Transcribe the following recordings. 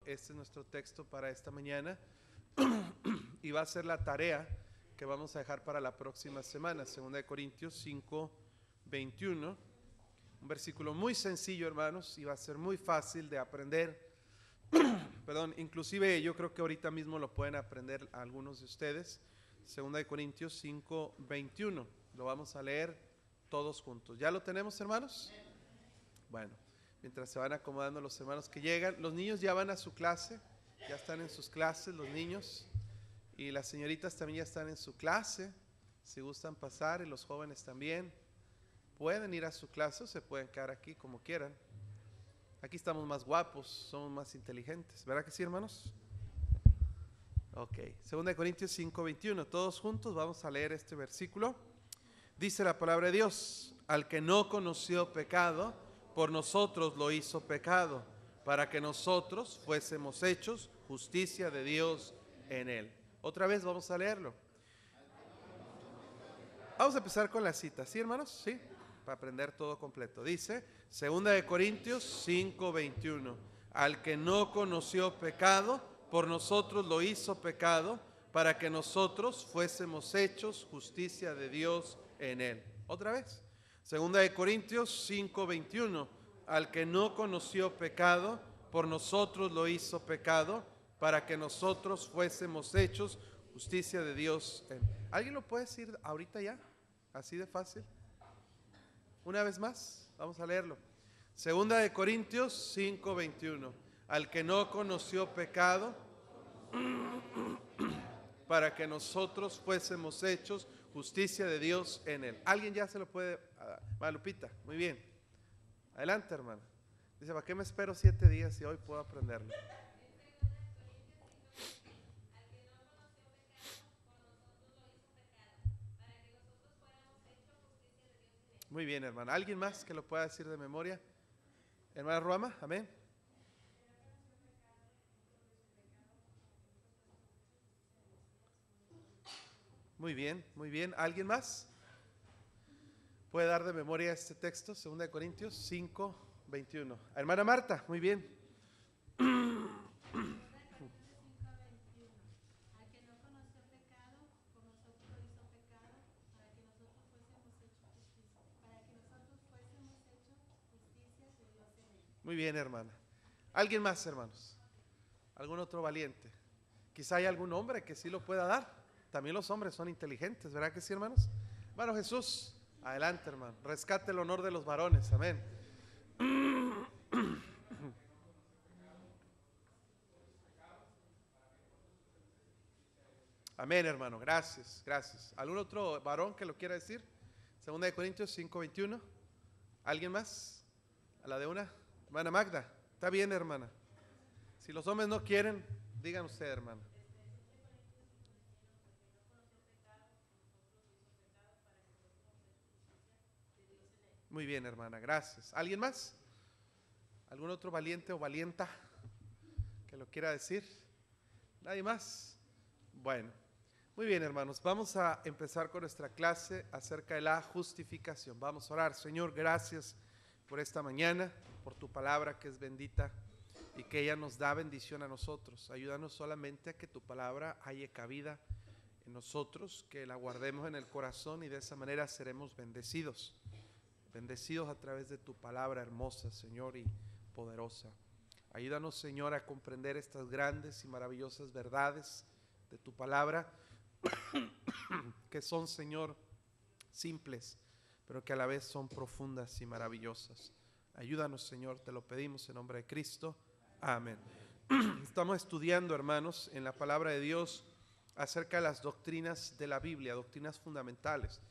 Este es nuestro texto para esta mañana y va a ser la tarea que vamos a dejar para la próxima semana. 2 Corintios 5, 21. Un versículo muy sencillo, hermanos, y va a ser muy fácil de aprender. Perdón, inclusive yo creo que ahorita mismo lo pueden aprender algunos de ustedes. 2 Corintios 5, 21. Lo vamos a leer todos juntos. ¿Ya lo tenemos, hermanos? Bueno, mientras se van acomodando los hermanos que llegan, los niños ya van a su clase, ya están en sus clases los niños, y las señoritas también ya están en su clase, si gustan pasar, y los jóvenes también. Pueden ir a su clase o se pueden quedar aquí como quieran. Aquí estamos más guapos, somos más inteligentes, ¿verdad que sí, hermanos? Ok, 2 Corintios 5, 21, todos juntos vamos a leer este versículo. Dice la palabra de Dios: al que no conoció pecado, por nosotros lo hizo pecado, para que nosotros fuésemos hechos justicia de Dios en él. Otra vez vamos a leerlo. Vamos a empezar con la cita, ¿sí, hermanos? Sí, para aprender todo completo. Dice 2 Corintios 5, 21. Al que no conoció pecado, por nosotros lo hizo pecado, para que nosotros fuésemos hechos justicia de Dios en él. Otra vez. 2 Corintios 5, 21. Al que no conoció pecado, por nosotros lo hizo pecado, para que nosotros fuésemos hechos justicia de Dios en él. ¿Alguien lo puede decir ahorita ya? Así de fácil. Una vez más, vamos a leerlo. 2 Corintios 5, 21. Al que no conoció pecado, para que nosotros fuésemos hechos justicia de Dios en él. ¿Alguien ya se lo puede? Lupita, muy bien. Adelante, hermana. Dice, ¿para qué me espero 7 días si hoy puedo aprenderlo? Muy bien, hermana. ¿Alguien más que lo pueda decir de memoria? Hermana Ruama, amén. Muy bien, muy bien. ¿Alguien más puede dar de memoria este texto? 2 Corintios 5, 21. Hermana Marta, muy bien. Muy bien, hermana. ¿Alguien más, hermanos? ¿Algún otro valiente? Quizá hay algún hombre que sí lo pueda dar. También los hombres son inteligentes, ¿verdad que sí, hermanos? Hermano Jesús, adelante, hermano. Rescate el honor de los varones, amén. Amén, hermano, gracias, gracias. ¿Algún otro varón que lo quiera decir? 2 Corintios 5, 21. ¿Alguien más? ¿A la de una? Hermana Magda, está bien, hermana. Si los hombres no quieren, digan usted, hermana. Muy bien, hermana, gracias. ¿Alguien más? ¿Algún otro valiente o valienta que lo quiera decir? ¿Nadie más? Bueno, muy bien, hermanos, vamos a empezar con nuestra clase acerca de la justificación. Vamos a orar. Señor, gracias por esta mañana, por tu palabra que es bendita y que ella nos da bendición a nosotros. Ayúdanos solamente a que tu palabra haya cabida en nosotros, que la guardemos en el corazón y de esa manera seremos bendecidos. Bendecidos a través de tu palabra hermosa, Señor, y poderosa. Ayúdanos, Señor, a comprender estas grandes y maravillosas verdades de tu palabra, que son, Señor, simples, pero que a la vez son profundas y maravillosas. Ayúdanos, Señor, te lo pedimos en nombre de Cristo. Amén. Estamos estudiando, hermanos, en la palabra de Dios acerca de las doctrinas de la Biblia, doctrinas fundamentales.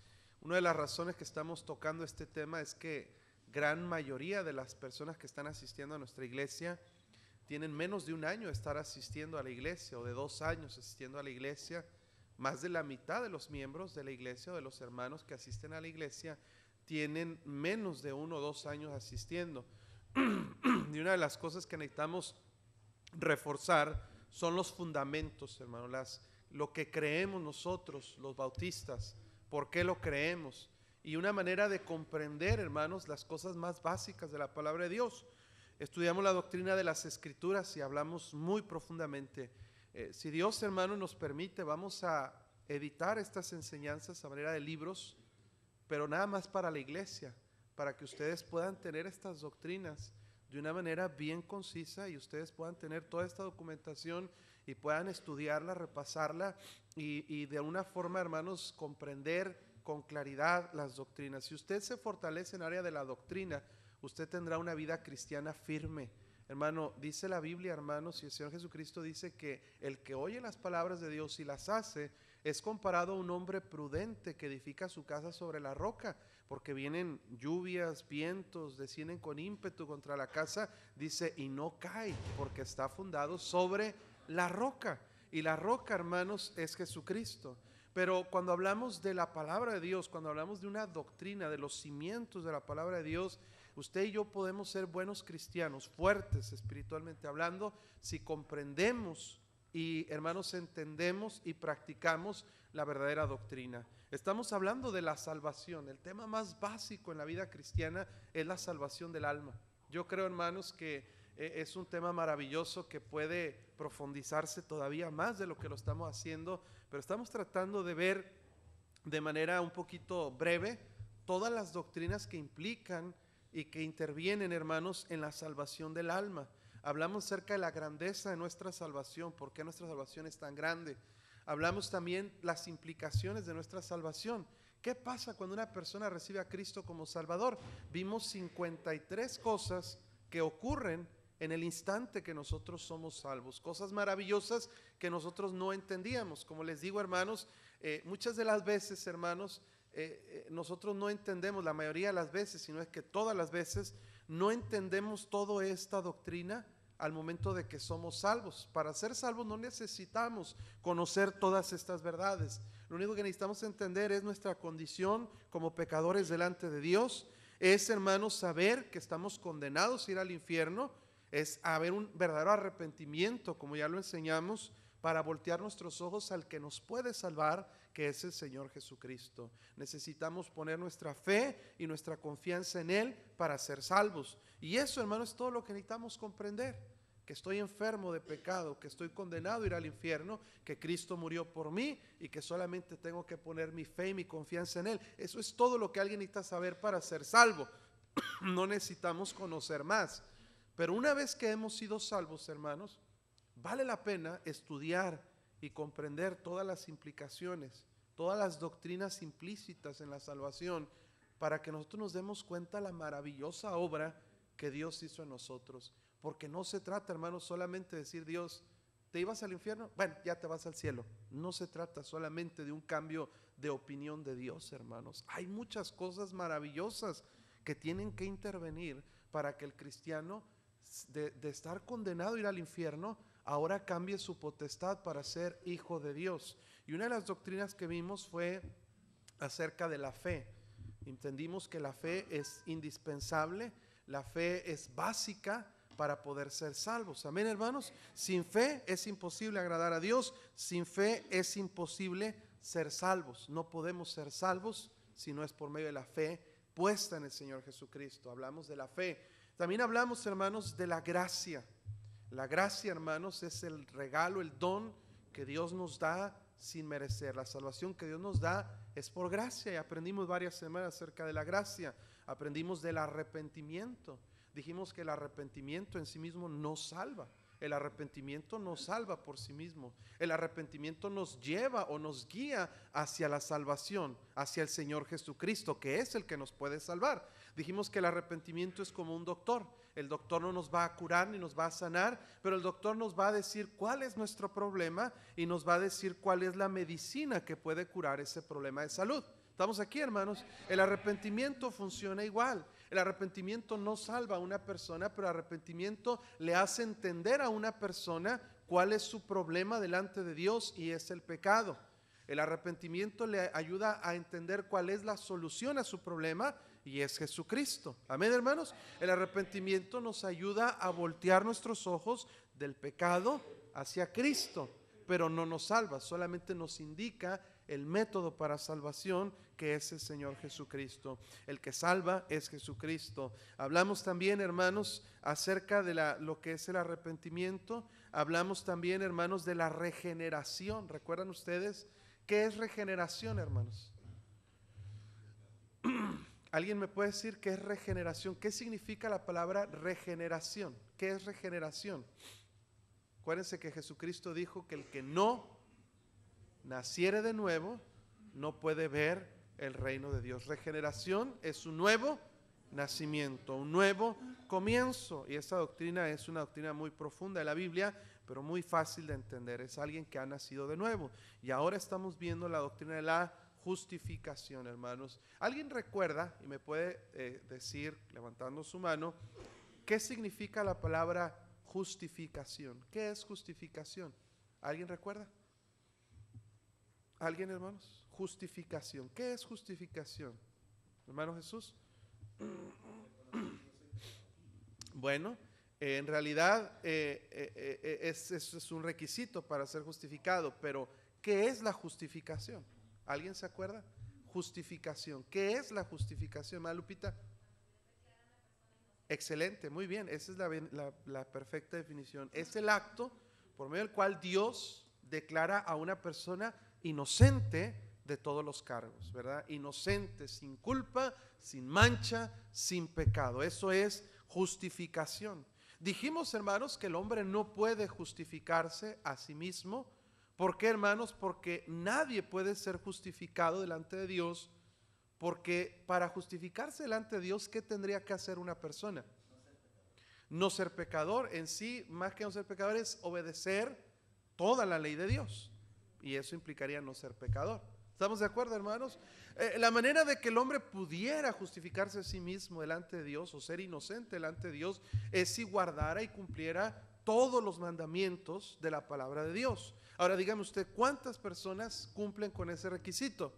Una de las razones que estamos tocando este tema es que gran mayoría de las personas que están asistiendo a nuestra iglesia tienen menos de 1 año de estar asistiendo a la iglesia, o de 2 años asistiendo a la iglesia. Más de la mitad de los miembros de la iglesia o de los hermanos que asisten a la iglesia tienen menos de 1 o 2 años asistiendo. Y una de las cosas que necesitamos reforzar son los fundamentos, hermanos, lo que creemos nosotros, los bautistas, por qué lo creemos, y una manera de comprender, hermanos, las cosas más básicas de la palabra de Dios. estudiamos la doctrina de las Escrituras y hablamos muy profundamente. Si Dios, hermano, nos permite, vamos a editar estas enseñanzas a manera de libros, pero nada más para la iglesia, para que ustedes puedan tener estas doctrinas de una manera bien concisa y ustedes puedan tener toda esta documentación y puedan estudiarla, repasarla y de una forma, hermanos, comprender con claridad las doctrinas. Si usted se fortalece en el área de la doctrina, usted tendrá una vida cristiana firme. Hermano, dice la Biblia, hermanos, y el Señor Jesucristo dice que el que oye las palabras de Dios y las hace es comparado a un hombre prudente que edifica su casa sobre la roca, porque vienen lluvias, vientos, descienden con ímpetu contra la casa, dice, y no cae, porque está fundado sobre la roca. Y la roca, hermanos, es Jesucristo. Pero cuando hablamos de la palabra de Dios, cuando hablamos de una doctrina, de los cimientos de la palabra de Dios, usted y yo podemos ser buenos cristianos, fuertes espiritualmente hablando, si comprendemos y, hermanos, entendemos y practicamos la verdadera doctrina. Estamos hablando de la salvación. El tema más básico en la vida cristiana es la salvación del alma. Yo creo, hermanos, que es un tema maravilloso que puede profundizarse todavía más de lo que lo estamos haciendo, pero estamos tratando de ver de manera un poquito breve todas las doctrinas que implican y que intervienen, hermanos, en la salvación del alma. Hablamos acerca de la grandeza de nuestra salvación, por qué nuestra salvación es tan grande. Hablamos también las implicaciones de nuestra salvación. ¿Qué pasa cuando una persona recibe a Cristo como Salvador? Vimos 53 cosas que ocurren en el instante que nosotros somos salvos, cosas maravillosas que nosotros no entendíamos. Como les digo, hermanos, muchas de las veces, hermanos, nosotros no entendemos, la mayoría de las veces, sino es que todas las veces no entendemos toda esta doctrina al momento de que somos salvos. Para ser salvos no necesitamos conocer todas estas verdades. Lo único que necesitamos entender es nuestra condición como pecadores delante de Dios. Es, hermanos, saber que estamos condenados a ir al infierno. Es haber un verdadero arrepentimiento, como ya lo enseñamos, para voltear nuestros ojos al que nos puede salvar, que es el Señor Jesucristo. Necesitamos poner nuestra fe y nuestra confianza en Él para ser salvos. Y eso, hermano, es todo lo que necesitamos comprender. Que estoy enfermo de pecado, que estoy condenado a ir al infierno, que Cristo murió por mí y que solamente tengo que poner mi fe y mi confianza en Él. Eso es todo lo que alguien necesita saber para ser salvo. No necesitamos conocer más. Pero una vez que hemos sido salvos, hermanos, vale la pena estudiar y comprender todas las implicaciones, todas las doctrinas implícitas en la salvación, para que nosotros nos demos cuenta de la maravillosa obra que Dios hizo en nosotros. Porque no se trata, hermanos, solamente de decir: Dios, ¿te ibas al infierno? Bueno, ya te vas al cielo. No se trata solamente de un cambio de opinión de Dios, hermanos. Hay muchas cosas maravillosas que tienen que intervenir para que el cristiano, de estar condenado a ir al infierno, ahora cambie su potestad para ser hijo de Dios. Y una de las doctrinas que vimos fue acerca de la fe. Entendimos que la fe es indispensable, la fe es básica para poder ser salvos. Amén, hermanos. Sin fe es imposible agradar a Dios. Sin fe es imposible ser salvos. No podemos ser salvos si no es por medio de la fe puesta en el Señor Jesucristo. Hablamos de la fe. También hablamos, hermanos, de la gracia. La gracia, hermanos, es el regalo, el don que Dios nos da sin merecer. La salvación que Dios nos da es por gracia, y aprendimos varias semanas acerca de la gracia. Aprendimos del arrepentimiento. Dijimos que el arrepentimiento en sí mismo no salva. El arrepentimiento no salva por sí mismo. El arrepentimiento nos lleva o nos guía hacia la salvación, hacia el Señor Jesucristo, que es el que nos puede salvar. Dijimos que el arrepentimiento es como un doctor. El doctor no nos va a curar ni nos va a sanar, pero el doctor nos va a decir cuál es nuestro problema y nos va a decir cuál es la medicina que puede curar ese problema de salud. ¿Estamos aquí, hermanos? El arrepentimiento funciona igual. El arrepentimiento no salva a una persona, pero el arrepentimiento le hace entender a una persona cuál es su problema delante de Dios, y es el pecado. El arrepentimiento le ayuda a entender cuál es la solución a su problema, y es Jesucristo. Amén, hermanos. El arrepentimiento nos ayuda a voltear nuestros ojos del pecado hacia Cristo, pero no nos salva, solamente nos indica el método para salvación, que es el Señor Jesucristo. El que salva es Jesucristo. Hablamos también, hermanos, acerca de lo que es el arrepentimiento. Hablamos también, hermanos, de la regeneración. ¿Recuerdan ustedes qué es regeneración, hermanos? ¿Alguien me puede decir qué es regeneración? ¿Qué significa la palabra regeneración? ¿Qué es regeneración? Acuérdense que Jesucristo dijo que el que no naciere de nuevo no puede ver el reino de Dios. Regeneración es un nuevo nacimiento, un nuevo comienzo. Y esta doctrina es una doctrina muy profunda de la Biblia, pero muy fácil de entender. Es alguien que ha nacido de nuevo. Y ahora estamos viendo la doctrina de la justificación, hermanos. ¿Alguien recuerda y me puede decir, levantando su mano, qué significa la palabra justificación? ¿Qué es justificación? ¿Alguien recuerda? ¿Alguien, hermanos? Justificación. ¿Qué es justificación? Hermano Jesús. Bueno, en realidad es un requisito para ser justificado, pero ¿qué es la justificación? ¿Alguien se acuerda? Justificación. ¿Qué es la justificación, hermana Lupita? Excelente, muy bien. Esa es la perfecta definición. Es el acto por medio del cual Dios declara a una persona inocente de todos los cargos, ¿verdad? Inocente, sin culpa, sin mancha, sin pecado. Eso es justificación. Dijimos, hermanos, que el hombre no puede justificarse a sí mismo. ¿Por qué, hermanos? Porque nadie puede ser justificado delante de Dios. Porque para justificarse delante de Dios, ¿qué tendría que hacer una persona? No ser pecador. En sí, más que no ser pecador, es obedecer toda la ley de Dios. Y eso implicaría no ser pecador. ¿Estamos de acuerdo, hermanos? La manera de que el hombre pudiera justificarse a sí mismo delante de Dios o ser inocente delante de Dios es si guardara y cumpliera todos los mandamientos de la palabra de Dios. Ahora dígame usted, ¿cuántas personas cumplen con ese requisito?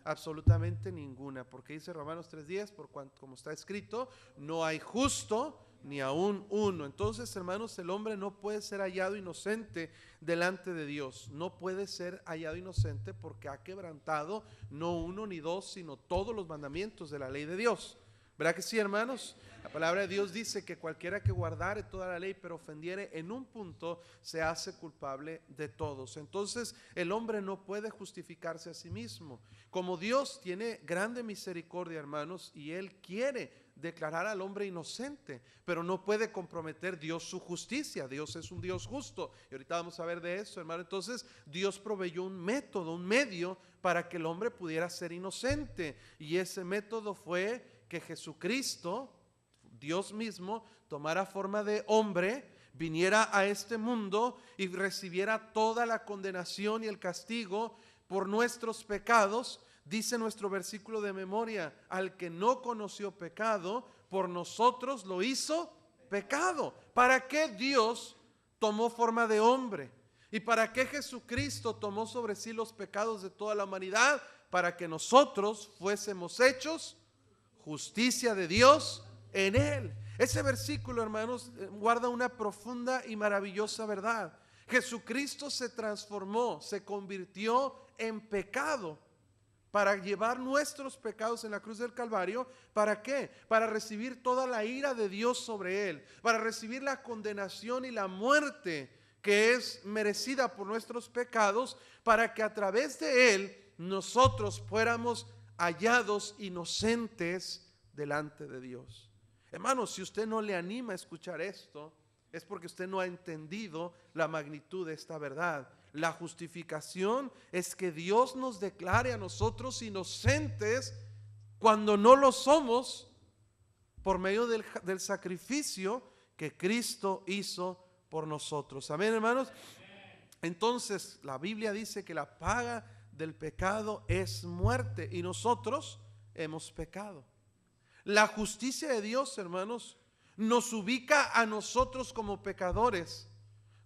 Absolutamente ninguna, porque dice Romanos 3:10, por cuanto como está escrito, no hay justo ni aún uno. Entonces, hermanos, el hombre no puede ser hallado inocente delante de Dios. No puede ser hallado inocente porque ha quebrantado no uno ni dos, sino todos los mandamientos de la ley de Dios. ¿Verdad que sí, hermanos? La palabra de Dios dice que cualquiera que guardare toda la ley pero ofendiere en un punto se hace culpable de todos. Entonces el hombre no puede justificarse a sí mismo. Como Dios tiene grande misericordia, hermanos, y Él quiere declarar al hombre inocente, pero no puede comprometer Dios su justicia. Dios es un Dios justo y ahorita vamos a ver de eso, hermano. Entonces Dios proveyó un método, un medio para que el hombre pudiera ser inocente, y ese método fue que Jesucristo, Dios mismo, tomara forma de hombre, viniera a este mundo y recibiera toda la condenación y el castigo por nuestros pecados. Dice nuestro versículo de memoria: al que no conoció pecado, por nosotros lo hizo pecado. ¿Para qué Dios tomó forma de hombre? ¿Y para qué Jesucristo tomó sobre sí los pecados de toda la humanidad? Para que nosotros fuésemos hechos justicia de Dios en Él. Ese versículo, hermanos, guarda una profunda y maravillosa verdad. Jesucristo se transformó, se convirtió en pecado para llevar nuestros pecados en la cruz del Calvario. ¿Para qué? Para recibir toda la ira de Dios sobre Él, para recibir la condenación y la muerte que es merecida por nuestros pecados, para que a través de Él nosotros fuéramos hallados inocentes delante de Dios. Hermanos, si usted no le anima a escuchar esto, es porque usted no ha entendido la magnitud de esta verdad. La justificación es que Dios nos declare a nosotros inocentes cuando no lo somos, por medio del sacrificio que Cristo hizo por nosotros. Amén, hermanos. Entonces la Biblia dice que la paga del pecado es muerte, y nosotros hemos pecado. La justicia de Dios, hermanos, nos ubica a nosotros como pecadores,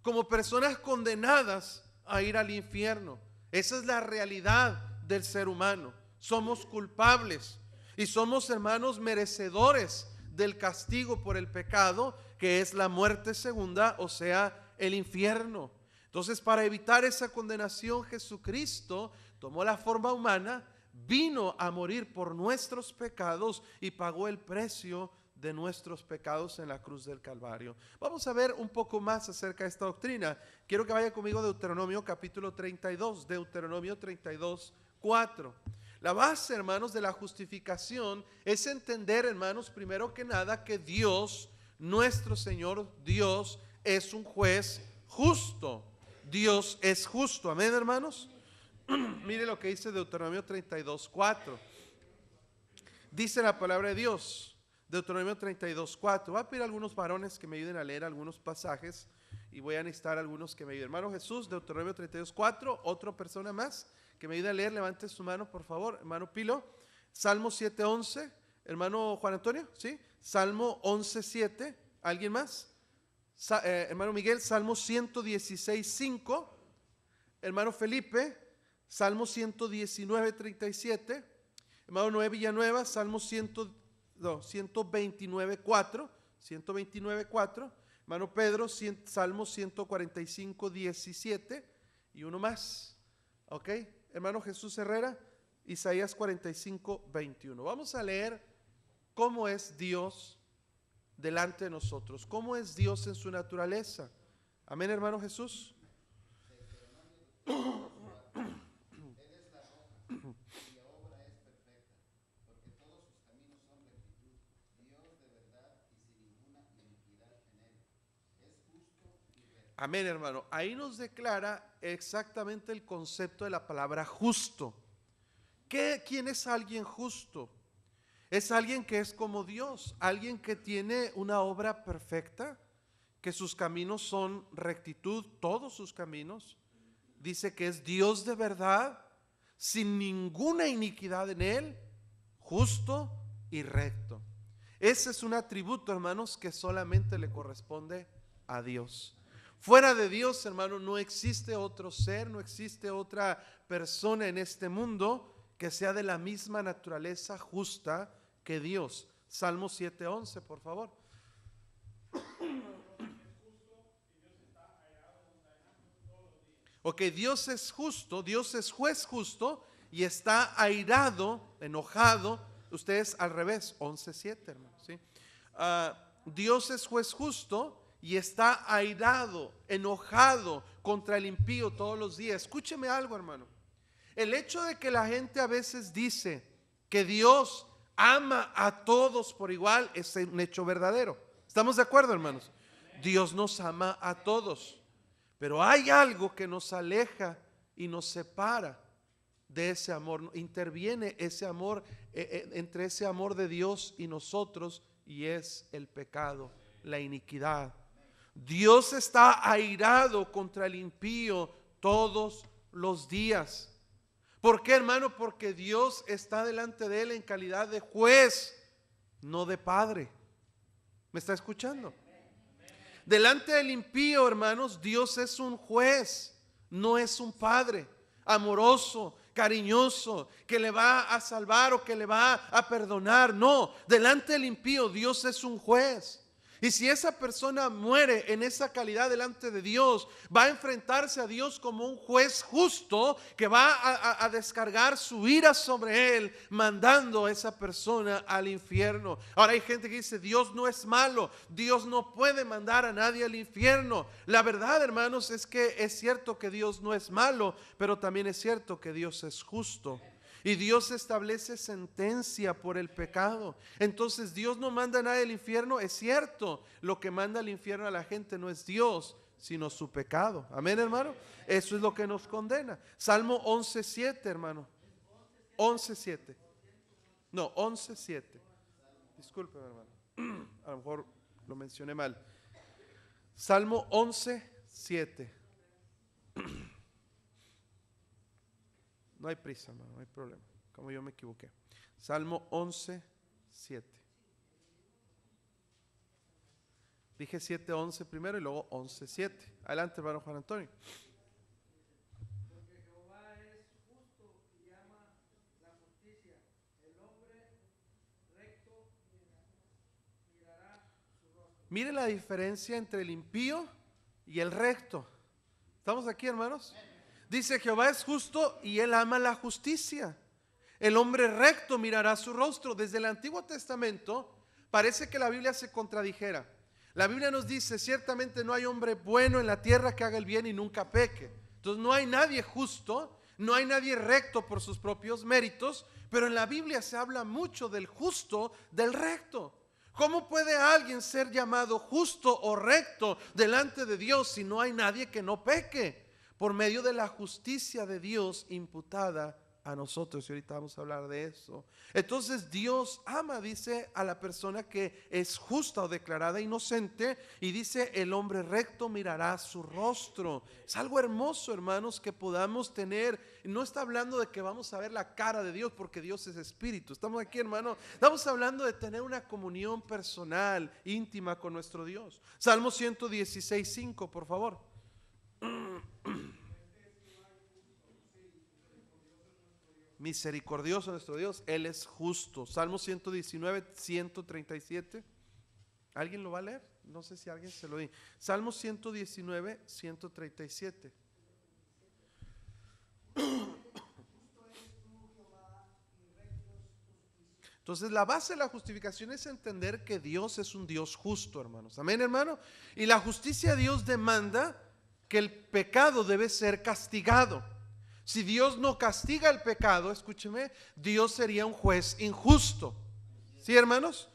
como personas condenadas a ir al infierno. Esa es la realidad del ser humano. Somos culpables y somos, hermanos, merecedores del castigo por el pecado, que es la muerte segunda, o sea, el infierno. Entonces, para evitar esa condenación, Jesucristo tomó la forma humana, vino a morir por nuestros pecados y pagó el precio de nuestros pecados en la cruz del Calvario. Vamos a ver un poco más acerca de esta doctrina. Quiero que vaya conmigo a Deuteronomio capítulo 32, Deuteronomio 32, 4. La base, hermanos, de la justificación es entender, hermanos, primero que nada, que Dios, nuestro Señor Dios, es un juez justo. Dios es justo. Amén, hermanos. Mire lo que dice Deuteronomio 32, 4. Dice la palabra de Dios. Deuteronomio 32, 4. Voy a pedir a algunos varones que me ayuden a leer algunos pasajes y voy a necesitar algunos que me ayuden. Hermano Jesús, Deuteronomio 32, 4. Otra persona más que me ayude a leer, levante su mano por favor. Hermano Pilo, Salmo 7, 11. Hermano Juan Antonio, ¿sí? Salmo 11, 7. ¿Alguien más? Hermano Miguel, Salmo 116, 5. Hermano Felipe, Salmo 119, 37. Hermano Noé Villanueva, Salmo 129, 4. 129, 4. Hermano Pedro, Salmo 145, 17. Y uno más. ¿Ok? Hermano Jesús Herrera, Isaías 45, 21. Vamos a leer cómo es Dios delante de nosotros. ¿Cómo es Dios en su naturaleza? Amén, hermano Jesús. Amén, hermano. Ahí nos declara exactamente el concepto de la palabra justo. ¿Quién es alguien justo? Es alguien que es como Dios, alguien que tiene una obra perfecta, que sus caminos son rectitud, todos sus caminos. Dice que es Dios de verdad, sin ninguna iniquidad en él, justo y recto. Ese es un atributo, hermanos, que solamente le corresponde a Dios. Fuera de Dios, hermano, no existe otro ser, no existe otra persona en este mundo que sea de la misma naturaleza justa que Dios. Salmo 7:11, por favor. Ok, Dios es justo, Dios es juez justo y está airado, enojado. Ustedes al revés, 11:7, hermano, ¿sí? Dios es juez justo y está airado, enojado contra el impío todos los días. Escúcheme algo, hermano. El hecho de que la gente a veces dice que Dios ama a todos por igual es un hecho verdadero. ¿Estamos de acuerdo, hermanos? Dios nos ama a todos, pero hay algo que nos aleja y nos separa de ese amor. Interviene ese amor entre ese amor de Dios y nosotros, y es el pecado, la iniquidad. Dios está airado contra el impío todos los días. ¿Por qué, hermano? Porque Dios está delante de él en calidad de juez, no de padre. ¿Me está escuchando? Delante del impío, hermanos, Dios es un juez, no es un padre amoroso, cariñoso, que le va a salvar o que le va a perdonar. No, delante del impío Dios es un juez. Y si esa persona muere en esa calidad delante de Dios, va a enfrentarse a Dios como un juez justo que va a descargar su ira sobre él, mandando a esa persona al infierno. Ahora hay gente que dice, Dios no es malo, Dios no puede mandar a nadie al infierno. La verdad, hermanos, es que es cierto que Dios no es malo, pero también es cierto que Dios es justo. Y Dios establece sentencia por el pecado. Entonces Dios no manda a nadie al infierno. Es cierto, lo que manda al infierno a la gente no es Dios, sino su pecado. Amén, hermano. Eso es lo que nos condena. Salmo 11:7, hermano. 11:7. No, 11:7. Discúlpeme, hermano. A lo mejor lo mencioné mal. Salmo 11:7. No hay prisa, hermano, no hay problema. Como yo me equivoqué. Salmo 11:7. Dije 7:11 primero y luego 11:7. Adelante, hermano Juan Antonio. Porque Jehová es justo y ama la justicia. El hombre recto mirará su rostro. Mire la diferencia entre el impío y el recto. ¿Estamos aquí, hermanos? Dice, Jehová es justo y él ama la justicia. El hombre recto mirará su rostro. Desde el Antiguo Testamento parece que la Biblia se contradijera. La Biblia nos dice, ciertamente no hay hombre bueno en la tierra que haga el bien y nunca peque. Entonces no hay nadie justo, no hay nadie recto por sus propios méritos, pero en la Biblia se habla mucho del justo, del recto. ¿Cómo puede alguien ser llamado justo o recto delante de Dios si no hay nadie que no peque? Por medio de la justicia de Dios imputada a nosotros, y ahorita vamos a hablar de eso. Entonces Dios ama, dice, a la persona que es justa o declarada inocente, y dice, el hombre recto mirará su rostro. Es algo hermoso, hermanos, que podamos tener. No está hablando de que vamos a ver la cara de Dios, porque Dios es espíritu. Estamos aquí, hermano, estamos hablando de tener una comunión personal, íntima con nuestro Dios. Salmo 116:5, por favor. Misericordioso nuestro Dios, Él es justo. Salmo 119:137. ¿Alguien lo va a leer? No sé si alguien se lo di. Salmo 119:137. Entonces la base de la justificación es entender que Dios es un Dios justo, hermanos. Amén, hermano. Y la justicia de Dios demanda que el pecado debe ser castigado. Si Dios no castiga el pecado, escúcheme, Dios sería un juez injusto. ¿Sí, hermanos?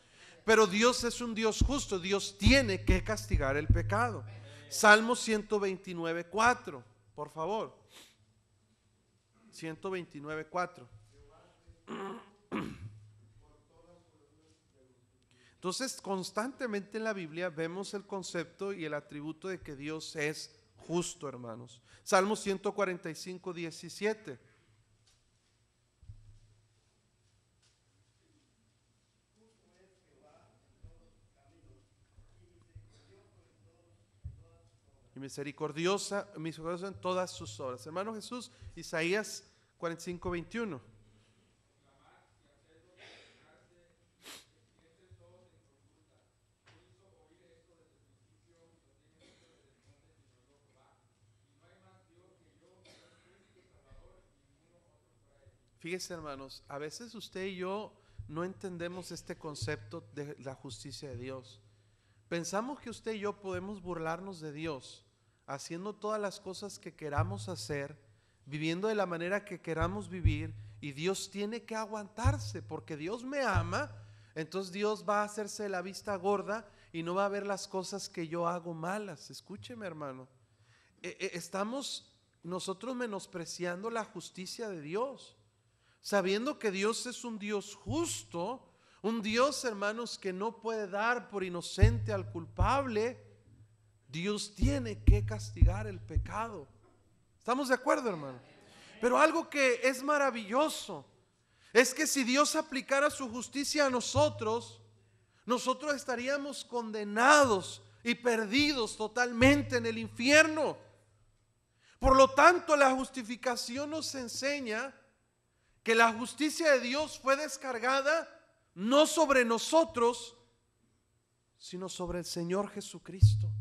Pero Dios es un Dios justo. Dios tiene que castigar el pecado. Salmo 129:4, por favor. 129:4. Entonces, constantemente en la Biblia vemos el concepto y el atributo de que Dios es justo, hermanos. Salmo 145:17. Y misericordiosa en todas sus obras. Hermano Jesús, Isaías 45:21. Fíjese, hermanos, a veces usted y yo no entendemos este concepto de la justicia de Dios. Pensamos que usted y yo podemos burlarnos de Dios, haciendo todas las cosas que queramos hacer, viviendo de la manera que queramos vivir, y Dios tiene que aguantarse, porque Dios me ama. Entonces Dios va a hacerse la vista gorda y no va a ver las cosas que yo hago malas. Escúcheme, hermano, estamos nosotros menospreciando la justicia de Dios, sabiendo que Dios es un Dios justo, un Dios, hermanos, que no puede dar por inocente al culpable. Dios tiene que castigar el pecado. ¿Estamos de acuerdo, hermano? Pero algo que es maravilloso es que si Dios aplicara su justicia a nosotros, nosotros estaríamos condenados y perdidos totalmente en el infierno. Por lo tanto, la justificación nos enseña que la justicia de Dios fue descargada no sobre nosotros, sino sobre el Señor Jesucristo.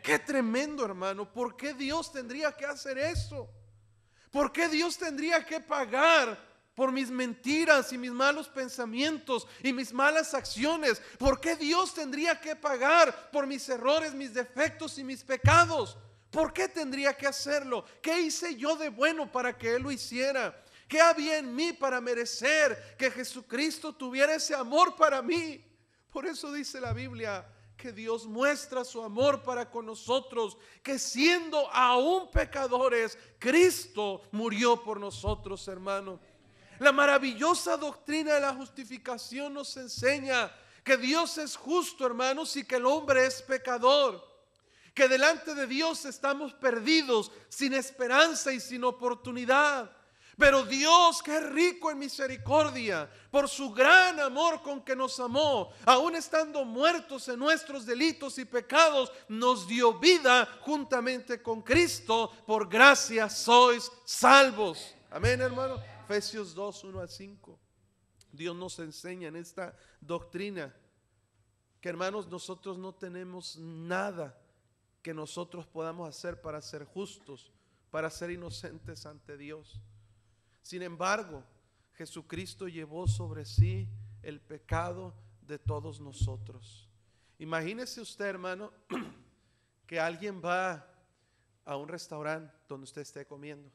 Qué tremendo, hermano. ¿Por qué Dios tendría que hacer eso? ¿Por qué Dios tendría que pagar por mis mentiras y mis malos pensamientos y mis malas acciones? ¿Por qué Dios tendría que pagar por mis errores, mis defectos y mis pecados? ¿Por qué tendría que hacerlo? ¿Qué hice yo de bueno para que Él lo hiciera? ¿Qué había en mí para merecer que Jesucristo tuviera ese amor para mí? Por eso dice la Biblia que Dios muestra su amor para con nosotros, que siendo aún pecadores, Cristo murió por nosotros, hermano. La maravillosa doctrina de la justificación nos enseña que Dios es justo, hermanos, y que el hombre es pecador. Que delante de Dios estamos perdidos, sin esperanza y sin oportunidad. Pero Dios, que es rico en misericordia, por su gran amor con que nos amó, aun estando muertos en nuestros delitos y pecados, nos dio vida juntamente con Cristo. Por gracia sois salvos. Amén, hermano. Efesios 2:1-5. Dios nos enseña en esta doctrina que, hermanos, nosotros no tenemos nada que nosotros podamos hacer para ser justos, para ser inocentes ante Dios. Sin embargo, Jesucristo llevó sobre sí el pecado de todos nosotros. Imagínese usted, hermano, que alguien va a un restaurante donde usted esté comiendo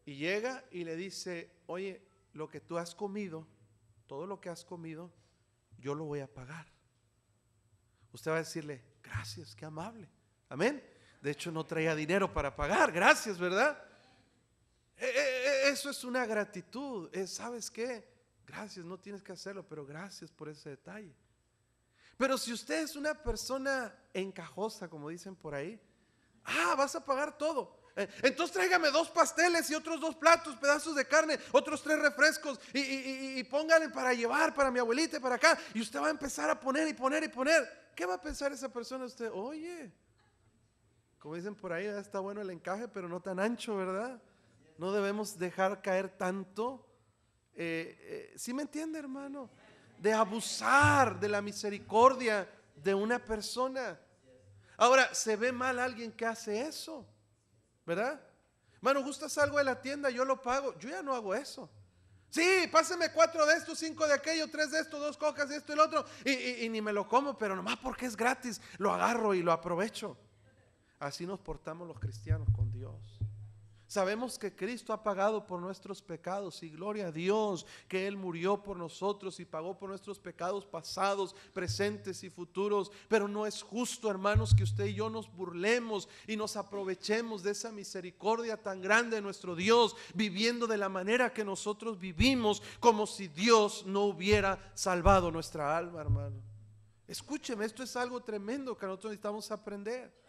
y llega y le dice: oye, lo que tú has comido, todo lo que has comido, yo lo voy a pagar. Usted va a decirle: gracias, qué amable. Amén. De hecho, no traía dinero para pagar. Gracias, ¿verdad? Eso es una gratitud. ¿Sabes qué? Gracias, no tienes que hacerlo, pero gracias por ese detalle. Pero si usted es una persona encajosa, como dicen por ahí, vas a pagar todo. Entonces tráigame 2 pasteles y otros 2 platos, pedazos de carne, otros 3 refrescos y pónganle para llevar para mi abuelita y para acá. Y usted va a empezar a poner y poner y poner. ¿Qué va a pensar esa persona? Usted: oye, como dicen por ahí, está bueno el encaje, pero no tan ancho, ¿verdad? No debemos dejar caer tanto. ¿Sí me entiende, hermano? De abusar de la misericordia de una persona. Ahora, se ve mal alguien que hace eso, ¿verdad? Hermano, ¿gustas algo de la tienda? Yo lo pago. Yo ya no hago eso. Sí, páseme 4 de esto, 5 de aquello, 3 de esto, 2 cocas de esto y el otro, y ni me lo como, pero nomás porque es gratis lo agarro y lo aprovecho. Así nos portamos los cristianos con Dios. Sabemos que Cristo ha pagado por nuestros pecados, y gloria a Dios que Él murió por nosotros y pagó por nuestros pecados pasados, presentes y futuros. Pero no es justo, hermanos, que usted y yo nos burlemos y nos aprovechemos de esa misericordia tan grande de nuestro Dios, viviendo de la manera que nosotros vivimos, como si Dios no hubiera salvado nuestra alma, hermano. Escúcheme, esto es algo tremendo que nosotros necesitamos aprender.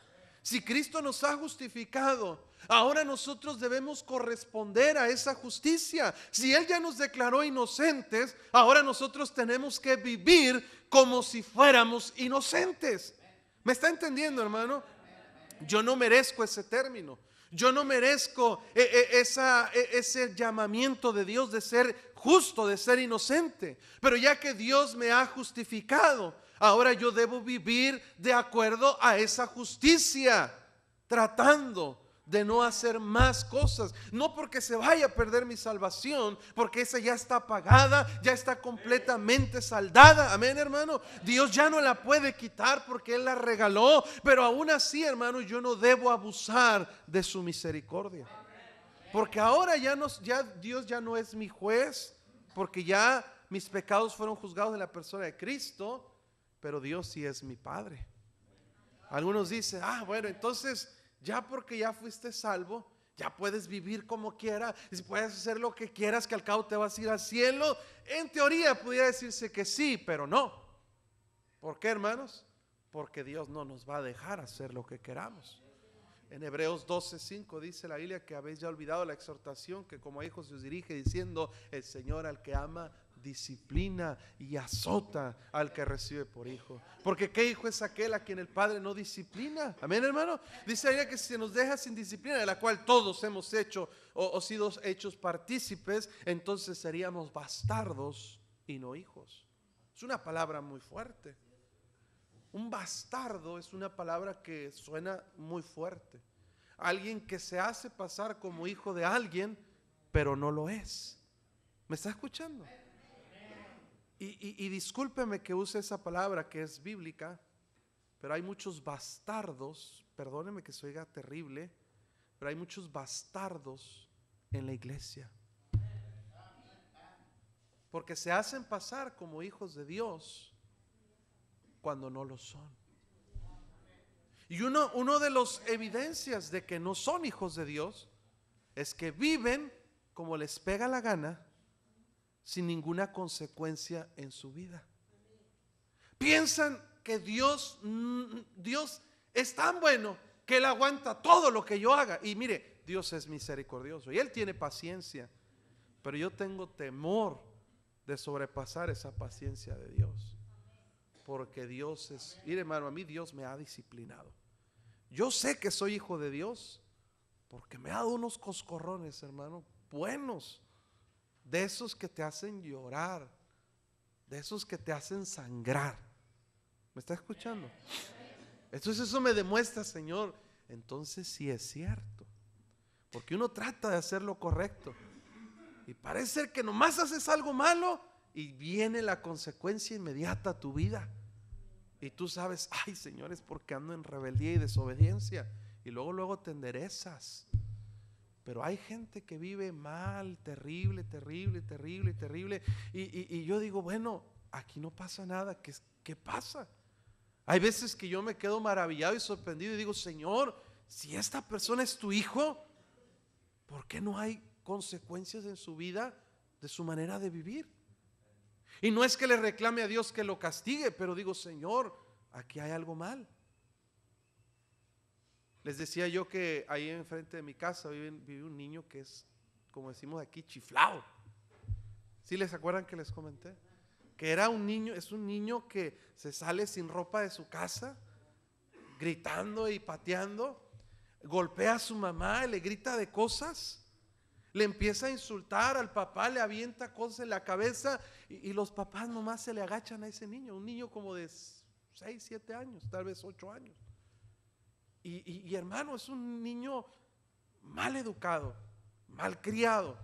Si Cristo nos ha justificado, ahora nosotros debemos corresponder a esa justicia. Si Él ya nos declaró inocentes, ahora nosotros tenemos que vivir como si fuéramos inocentes. ¿Me está entendiendo, hermano? Yo no merezco ese término. Yo no merezco ese llamamiento de Dios de ser justo, de ser inocente. Pero ya que Dios me ha justificado, ahora yo debo vivir de acuerdo a esa justicia, tratando de no hacer más cosas. No porque se vaya a perder mi salvación, porque esa ya está pagada, ya está completamente saldada. Amén, hermano. Dios ya no la puede quitar porque Él la regaló. Pero aún así, hermano, yo no debo abusar de su misericordia, porque ahora ya Dios ya no es mi juez, porque ya mis pecados fueron juzgados en la persona de Cristo. Pero Dios sí es mi Padre. Algunos dicen: bueno, entonces ya porque ya fuiste salvo, ya puedes vivir como quieras, puedes hacer lo que quieras, que al cabo te vas a ir al cielo. En teoría pudiera decirse que sí, pero no. ¿Por qué, hermanos? Porque Dios no nos va a dejar hacer lo que queramos. En Hebreos 12:5 dice la Biblia que habéis ya olvidado la exhortación que como a hijos se os dirige, diciendo: el Señor al que ama disciplina y azota al que recibe por hijo. Porque ¿qué hijo es aquel a quien el Padre no disciplina? Amén, hermano. Dice ahí que si se nos deja sin disciplina, de la cual todos hemos hecho o sido hechos partícipes, entonces seríamos bastardos y no hijos. Es una palabra muy fuerte. Un bastardo es una palabra que suena muy fuerte. Alguien que se hace pasar como hijo de alguien, pero no lo es. ¿Me está escuchando? Y discúlpeme que use esa palabra que es bíblica, pero hay muchos bastardos, perdóneme que se oiga terrible, pero hay muchos bastardos en la iglesia. Porque se hacen pasar como hijos de Dios cuando no lo son. Y uno de las evidencias de que no son hijos de Dios es que viven como les pega la gana, sin ninguna consecuencia en su vida. Piensan que Dios es tan bueno que Él aguanta todo lo que yo haga. Y mire, Dios es misericordioso y Él tiene paciencia, pero yo tengo temor de sobrepasar esa paciencia de Dios, porque Dios es, mire, hermano, a mí Dios me ha disciplinado. Yo sé que soy hijo de Dios porque me ha dado unos coscorrones, hermano, buenos, de esos que te hacen llorar, de esos que te hacen sangrar. ¿Me está escuchando? Entonces eso me demuestra, Señor, entonces sí es cierto, porque uno trata de hacer lo correcto, Y parece ser que nomás haces algo malo y viene la consecuencia inmediata a tu vida. Y tú sabes, ay Señor, es porque ando en rebeldía y desobediencia. Y luego te enderezas. Pero hay gente que vive mal, terrible. Y yo digo, bueno, aquí no pasa nada. ¿Qué pasa? Hay veces que yo me quedo maravillado y sorprendido y digo, Señor, si esta persona es tu hijo, ¿por qué no hay consecuencias en su vida de su manera de vivir? Y no es que le reclame a Dios que lo castigue, pero digo, Señor, aquí hay algo mal. Les decía yo que ahí enfrente de mi casa vive un niño que es, como decimos aquí, chiflado. ¿Sí les acuerdan que les comenté? Que era un niño, es un niño que se sale sin ropa de su casa, gritando y pateando, golpea a su mamá, le grita de cosas. Le empieza a insultar al papá, le avienta cosas en la cabeza y los papás nomás se le agachan a ese niño, un niño como de 6, 7 años, tal vez 8 años. Y hermano, es un niño mal educado, mal criado.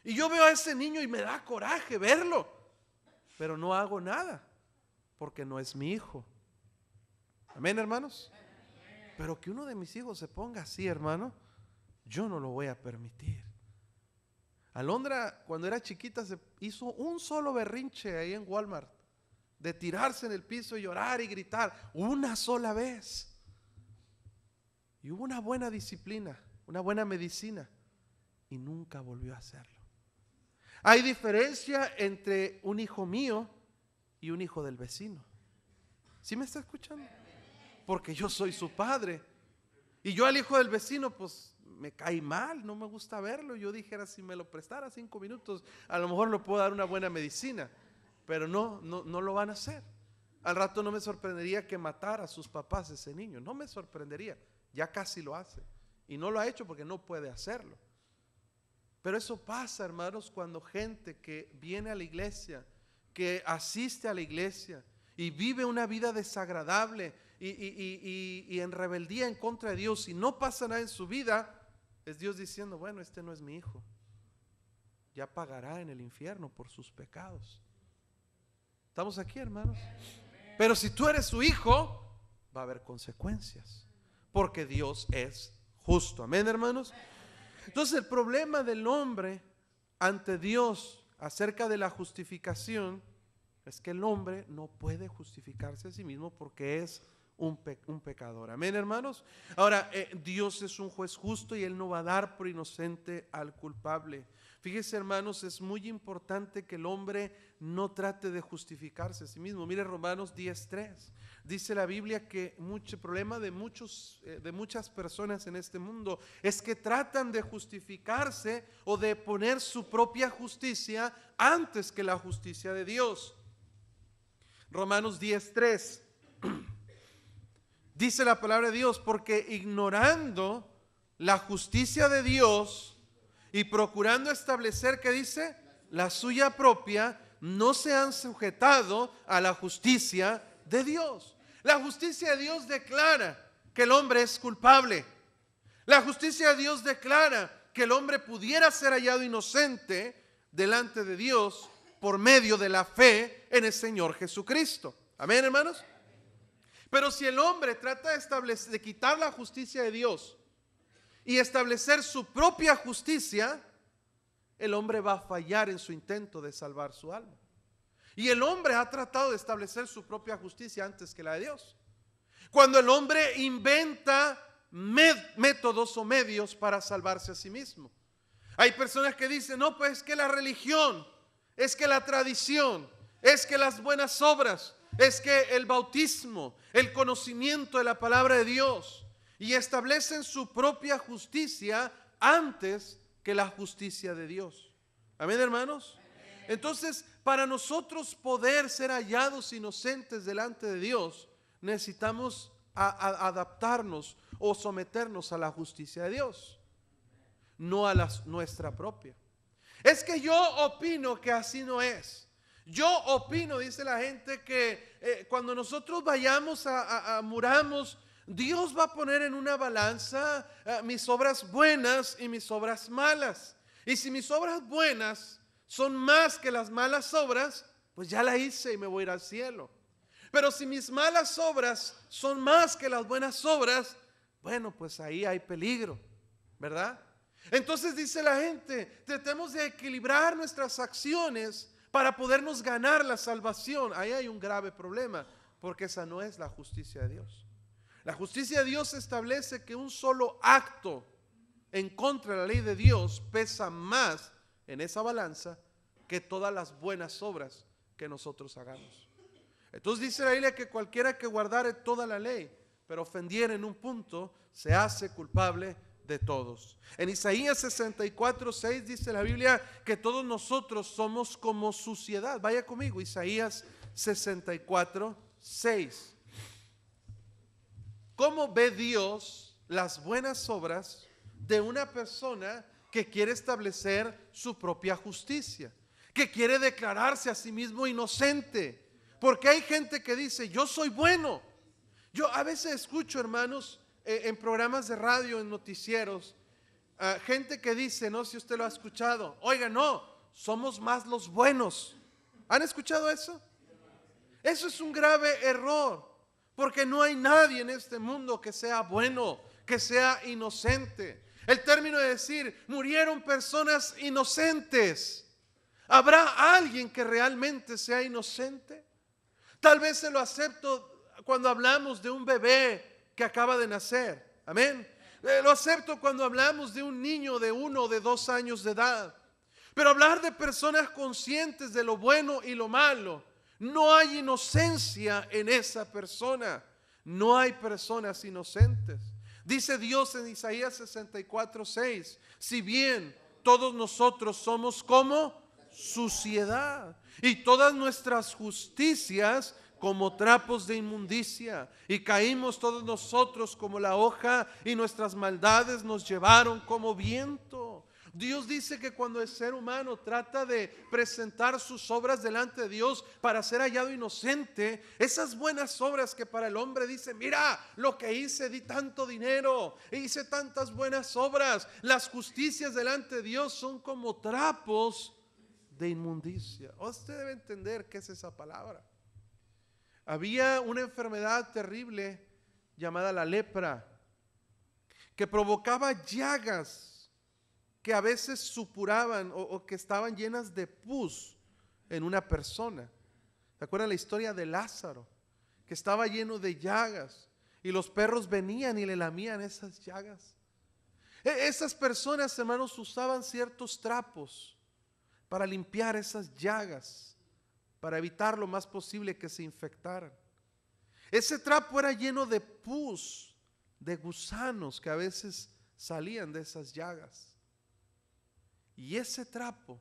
Y yo veo a ese niño y me da coraje verlo, pero no hago nada porque no es mi hijo. Amén, hermanos. Pero que uno de mis hijos se ponga así, hermano, yo no lo voy a permitir. Alondra, cuando era chiquita, se hizo un solo berrinche ahí en Walmart, de tirarse en el piso y llorar y gritar, una sola vez. Y hubo una buena disciplina, una buena medicina, y nunca volvió a hacerlo. Hay diferencia entre un hijo mío y un hijo del vecino. ¿Sí me está escuchando? Porque yo soy su padre. Y yo al hijo del vecino, pues me cae mal, no me gusta verlo. Yo dijera, si me lo prestara 5 minutos, a lo mejor le puedo dar una buena medicina. Pero no lo van a hacer. Al rato no me sorprendería que matara a sus papás ese niño. No me sorprendería. Ya casi lo hace. Y no lo ha hecho porque no puede hacerlo. Pero eso pasa, hermanos, cuando gente que viene a la iglesia, que asiste a la iglesia y vive una vida desagradable y en rebeldía en contra de Dios y no pasa nada en su vida, es Dios diciendo, bueno, este no es mi hijo, ya pagará en el infierno por sus pecados. ¿Estamos aquí, hermanos? Pero si tú eres su hijo, va a haber consecuencias, porque Dios es justo. Amén, hermanos. Entonces el problema del hombre ante Dios acerca de la justificación es que el hombre no puede justificarse a sí mismo porque es un pecador. Amén, hermanos. Ahora, Dios es un juez justo y Él no va a dar por inocente al culpable. Fíjese, hermanos, es muy importante que el hombre no trate de justificarse a sí mismo. Mire Romanos 10:3. Dice la Biblia que el problema de muchas personas en este mundo es que tratan de justificarse o de poner su propia justicia antes que la justicia de Dios. Romanos 10:3. Dice la palabra de Dios, porque ignorando la justicia de Dios y procurando establecer, ¿qué dice? La suya propia, no se han sujetado a la justicia de Dios. La justicia de Dios declara que el hombre es culpable. La justicia de Dios declara que el hombre pudiera ser hallado inocente delante de Dios por medio de la fe en el Señor Jesucristo. Amén, hermanos. Pero si el hombre trata de quitar la justicia de Dios y establecer su propia justicia, el hombre va a fallar en su intento de salvar su alma. Y el hombre ha tratado de establecer su propia justicia antes que la de Dios. Cuando el hombre inventa métodos o medios para salvarse a sí mismo. Hay personas que dicen, no, pues es que la religión, es que la tradición, es que las buenas obras, es que el bautismo, el conocimiento de la palabra de Dios, y establecen su propia justicia antes que la justicia de Dios. Amén, hermanos. Entonces, para nosotros poder ser hallados inocentes delante de Dios, necesitamos adaptarnos o someternos a la justicia de Dios, no a nuestra propia. Es que yo opino que así no es. Yo opino, dice la gente, que cuando nosotros vayamos muramos, Dios va a poner en una balanza mis obras buenas y mis obras malas. Y si mis obras buenas son más que las malas obras, pues ya la hice y me voy a ir al cielo. Pero si mis malas obras son más que las buenas obras, bueno, pues ahí hay peligro, ¿verdad? Entonces dice la gente, tratemos de equilibrar nuestras acciones para podernos ganar la salvación. Ahí hay un grave problema, porque esa no es la justicia de Dios. La justicia de Dios establece que un solo acto en contra de la ley de Dios pesa más en esa balanza que todas las buenas obras que nosotros hagamos. Entonces dice la Biblia que cualquiera que guardare toda la ley, pero ofendiera en un punto, se hace culpable de todos. En Isaías 64:6 dice la Biblia que todos nosotros somos como suciedad. Vaya conmigo, Isaías 64:6. ¿Cómo ve Dios las buenas obras de una persona que quiere establecer su propia justicia, que quiere declararse a sí mismo inocente? Porque hay gente que dice, yo soy bueno. Yo a veces escucho, hermanos, en programas de radio, en noticieros, gente que dice, no sé si usted lo ha escuchado, oiga, no, somos más los buenos. ¿Han escuchado eso? Eso es un grave error, porque no hay nadie en este mundo que sea bueno, que sea inocente. El término de decir, murieron personas inocentes. ¿Habrá alguien que realmente sea inocente? Tal vez se lo acepto cuando hablamos de un bebé que acaba de nacer. Amén. Lo acepto cuando hablamos de un niño de 1 o de 2 años de edad. Pero hablar de personas conscientes de lo bueno y lo malo, no hay inocencia en esa persona. No hay personas inocentes. Dice Dios en Isaías 64:6, si bien todos nosotros somos como suciedad y todas nuestras justicias como trapos de inmundicia, y caímos todos nosotros como la hoja, y nuestras maldades nos llevaron como viento. Dios dice que cuando el ser humano trata de presentar sus obras delante de Dios para ser hallado inocente, esas buenas obras que para el hombre dice, mira lo que hice, di tanto dinero, hice tantas buenas obras, las justicias delante de Dios son como trapos de inmundicia. Usted debe entender qué es esa palabra. Había una enfermedad terrible llamada la lepra, que provocaba llagas que a veces supuraban o que estaban llenas de pus en una persona. ¿Se acuerdan la historia de Lázaro? Que estaba lleno de llagas y los perros venían y le lamían esas llagas. Esas personas, hermanos, usaban ciertos trapos para limpiar esas llagas, para evitar lo más posible que se infectaran. Ese trapo era lleno de pus, de gusanos que a veces salían de esas llagas. Y ese trapo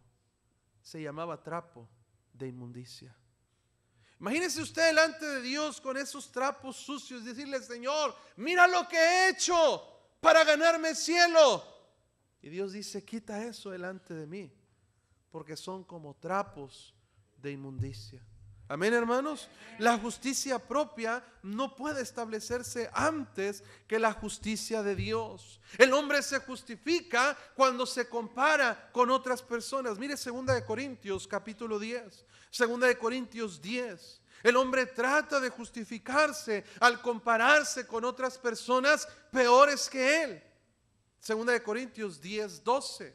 se llamaba trapo de inmundicia. Imagínese usted delante de Dios con esos trapos sucios, decirle, Señor, mira lo que he hecho para ganarme el cielo. Y Dios dice, quita eso delante de mí, porque son como trapos de inmundicia. Amén, hermanos. La justicia propia no puede establecerse antes que la justicia de Dios. El hombre se justifica cuando se compara con otras personas. Mire 2 de Corintios capítulo 10. 2 de Corintios 10. El hombre trata de justificarse al compararse con otras personas peores que él. 2 de Corintios 10:12.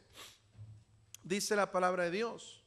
Dice la palabra de Dios.